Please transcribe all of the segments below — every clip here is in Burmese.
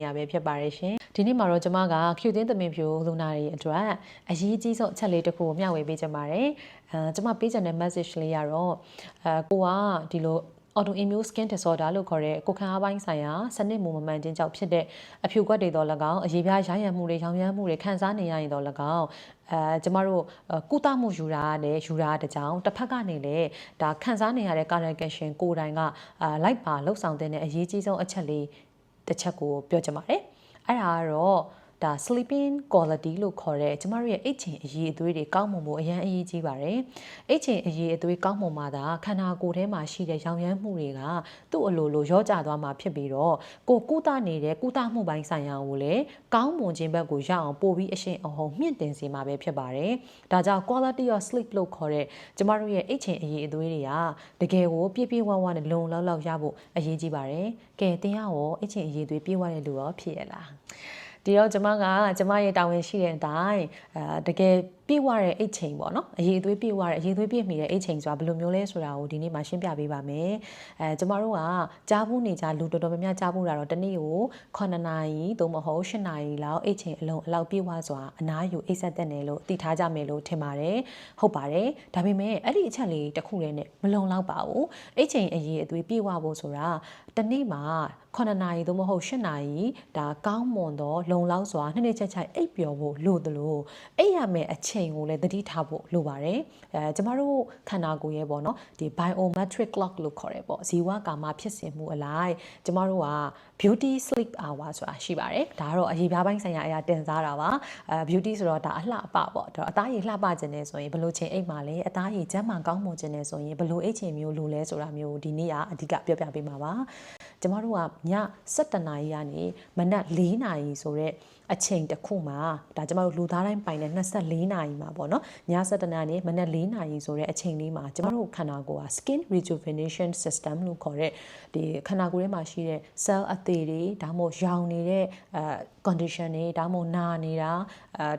ရပဲဖြစ်ပါတယ်ရှင်ဒီနေ့မှာတော့ကျွန်မက Q သင်းသမင်ဖြူလူနာတွေအတွက်အရေးကြီးဆုံးအချက်လေးတစ်ခုကိုမျှဝေပေးချင်ပါတယ်ကျွန်မပေးချင်တဲ့ message လေးကတော့ကိုကဒီလို autoimmune skin disorder လို့ခေါ်တဲ့ကိုယ်ခံအားပိုင်းဆိုင်ရာစနစ်မူမမှန်ခြင်းကြောင့်ဖြစ်တဲ့အဖြူကွက်တွေတော့၎င်းအရေးပြားရရမှုတွေရောင်ရမ်းမှုတွေခံစားနေရရင်တော့၎င်းကျမတို့ကုသမှုယူတာတကြောင်တစ်ဖက်ကနေလည်းဒါခံစားနေရတဲ့ cardiac ကိုယ်တိုင်ကလိုက်ပါလှုပ်ဆောင်တဲ့အရေးကြီးဆုံးအချက်လေးတစ်ချက်ကိုပြောချင်ပါတယ်အဲ့ဒါကတော့ဒါ sleeping quality လို့ခေါ်တဲ့ကျမတို့ရဲ့အိတ်ချင်အရေးအသွေးတွေကောင်းမွန်ဖို့အရန်အရေးကြီးပါတယ်အိတ်ချင်အရေးအသွေးကောင်းမွန်မှသာခန္ဓာကိုယ်ထဲမှာရှိတဲ့ရောင်ရမ်းမှုတွေကသူ့အလိုရောကျသွားမှာဖြစ်ပြီးတော့ကိုကုသနေတဲ့ကုသမှုပိုင်းဆိုင်ရာကိုလည်းကောင်းမွန်ခြင်းဘက်ကိုရောက်အောင်ပို့ပြီးအရှိန်အဟုန်မြင့်တင်စေမှာပဲဖြစ်ပါတယ်ဒါကြောင့် quality of sleep လို့ခေါ်တဲ့ကျမတို့ရဲ့အိတ်ချင်အရေးအသွေးတွေကတကယ်ကိုပြည့်ပြည့်ဝဝနဲ့လုံလောက်ရဖို့အရေးကြီးပါတယ်ကဲတင်ရရောအိတ်ချင်အရေးအသွေးပြည့်ဝတဲ့လူရောဖြစ်ရလားဒီတော့ကျွန်မရဲ့တာဝန်ရှိတဲ့အတိုင်းတကယ်ပြည့်ဝတဲ့အိတ်ချိန်ပေါ့နော်အရေးအသွေးပြည့်ဝတဲ့အရေးအသွေးပြည့်မီတဲ့အိတ်ချိန်ဆိုတာဘယ်လိုမျိုးလဲဆိုတာကိုဒီနေ့မှရှင်းပြပေးပါမယ်ကျွန်မတို့ကကြားဘူးနေကြလူတော်တော်များများကြားဘူးတာတော့တနေ့ကို9နာရီသို့မဟုတ်10နာရီလောက်အိတ်ချိန်အလောက်ပြည့်ဝစွာအနားယူအိတ်ဆက်တဲ့နယ်လို့သိထားကြမယ်လို့ထင်ပါတယ်ဟုတ်ပါတယ်ဒါပေမဲ့အဲ့ဒီအချက်လေးတစ်ခုတည်းနဲ့မလုံလောက်ပါဘူးအိတ်ချိန်အရေးအသွေးပြည့်ဝဖို့ဆိုတာတနေ့မှာ9နာရီသို့မဟုတ်10နာရီဒါကောင်းမွန်သောလုံလောက်စွာနှစ်နှစ်ချက်အိပ်ပျော်ဖို့လိုသလိုအိပ်ရမယ့်အချိန်ကိုလည်းသတိထားဖို့လိုပါတယ်ကျမတို့ခန္ဓာကိုယ်ရဲ့ပေါ့နော်ဒီ biometric clock လို့ခေါ်တယ်ပေါ့ဇီဝကာမဖြစ်စဉ်မှုအလိုက်ကျမတို့က beauty sleep hour ဆိုတာရှိပါတယ်ဒါကတော့အရေးပြားပိုင်းဆိုင်ရာအရာတင်စားတာပါbeauty ဆိုတော့ဒါအလှပပေါ့အသားရည်လှပခြင်းနဲ့ဆိုရင်ဘယ်လိုချိန်အိပ်မှာလဲအသားရည်ကျန်းမာကောင်းမွန်ခြင်းနဲ့ဆိုရင်ဘယ်လိုအိပ်ချိန်မျိုးလိုလဲဆိုတာမျိုးဒီနေ့ကအဓိကပြောပြပေးမှာပါကျမတို့ကည7နာရီကနေမနက်4နာရီဆိုတဲ့အချိန်တစ်ခုမှာဒါကျမတို့လူသားတိုင်းပိုင်တဲ့24နာရီမှာပေါ့နော်ည7နာရီမနက်4နာရီဆိုတဲ့အချိန်လေးမှာကျမတို့ခန္ဓာကိုယ်က skin rejuvenation system လို့ခေါ်တဲ့ဒီခန္ဓာကိုယ်ထဲမှာရှိတဲ့ cell အသေးတွေဒါမှမဟုတ်ရောင်နေတဲ့condition တွေဒါမှမဟုတ်နာနေတာ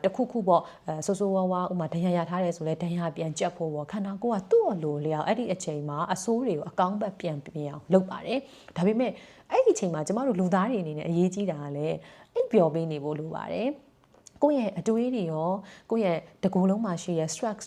တခုခုပေါ့ဆိုးဝါးဥမာဒဏ်ရာရထားတယ်ဆိုလဲဒဏ်ရာပြန်ကျက်ဖို့ပေါ့ခန္ဓာကိုယ်ကသူ့အလိုလျောက်အဲ့ဒီအချိန်မှာအဆိုးတွေကိုအကောင်းဘက်ပြန်အောင်လုပ်ပါတယ်ဒါပေမဲ့အဲ့ဒီအချိန်မှာကျမတို့လူသားတွေအနေနဲ့အရေးကြီးတာကလည်းအိပ်ပျော်ပေးနေဖို့လိုပါတယ်ကိုယ့်ရဲ့အတွေးတွေရောကိုယ့်ရဲ့တကူလုံးမှာရှိတဲ့ stress တွေ